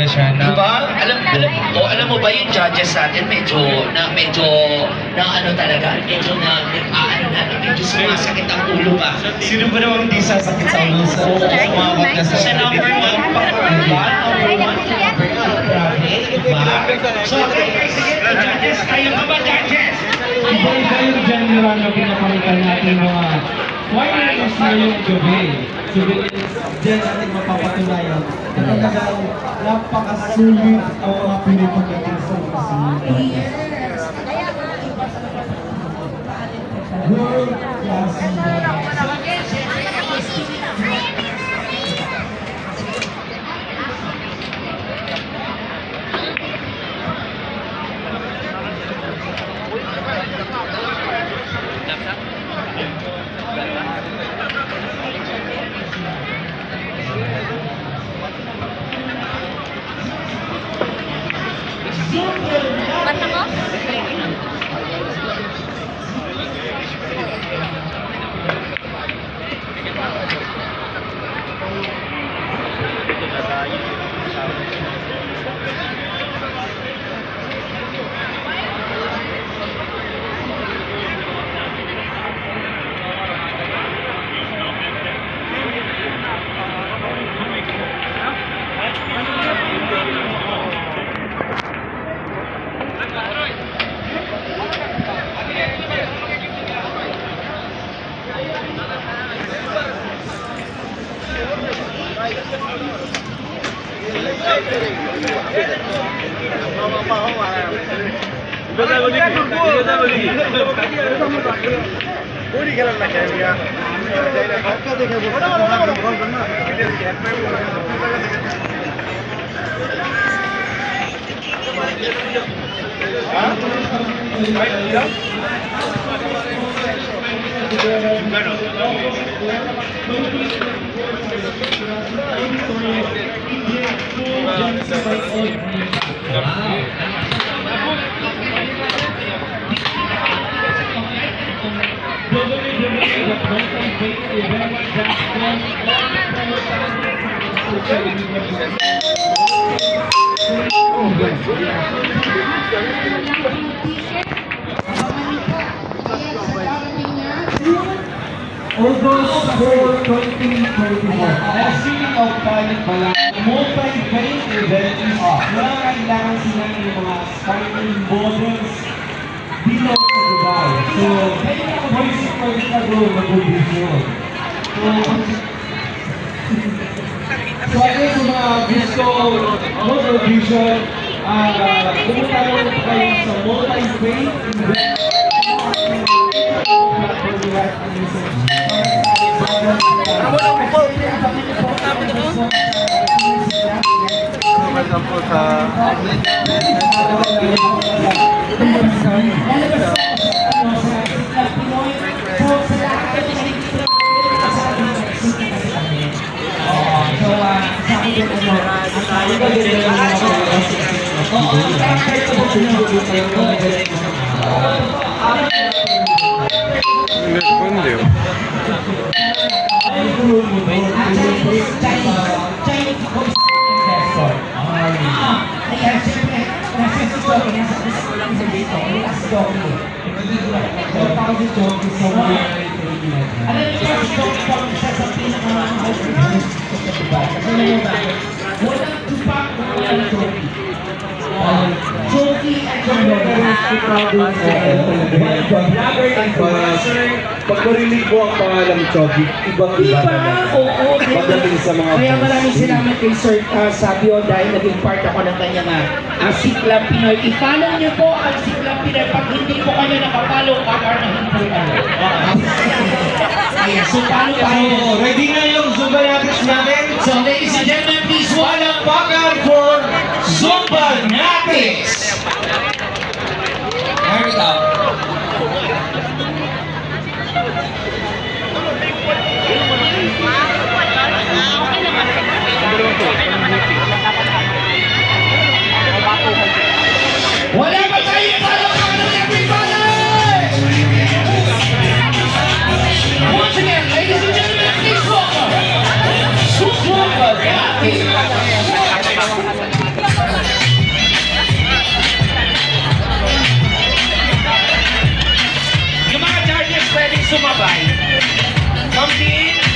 siya na... Diba? Alam mo ba yung judges natin medyo ano talaga, medyo medyo sumasakit ang ulo ba? Sino ba naman hindi sasakit sa ulo sa mga contestants? Sa number 1 pa, diba? Grabe, diba? So, sige, judges, kayo ba judges? Iba-iba yung genre na pinapalitan natin mga finalists ngayong gabi. So, diyan natin mapapatunayan na talagang napakasulit ang mga pinipagdating sa mga sulit. World class Mata mo? August 4, 2024. Speaking of pilot pala, multi-vein event is kailangan sila ng mga starting models dito sa Dubai. So, voice first na doon mag-vision. So, ayun sa mga gusto mag-vision, pumunta naman kayo sa multi-vein event. Pag marinig mo ang pangalang Choggy, iba-iba naman. Oo, pagdating sa mga kaya fans. maraming salamat kay Sir Sabio dahil naging part ako ng kanyang Siklam Pinoy. I-follow niyo po ang Siklam Pinoy. Pag hindi po kayo nakapollow, kakarnahin po kayo. Ayan, so paano tayo? So, ready na yung Zumba Natis natin? So ladies and gentlemen, please Walang bakal for Zumba Natis! There we go. wala ba tayo palakpakan ng everybody? Once again, ladies and gentlemen, please welcome Zumba Natis! sumabay. Ma'am Dean,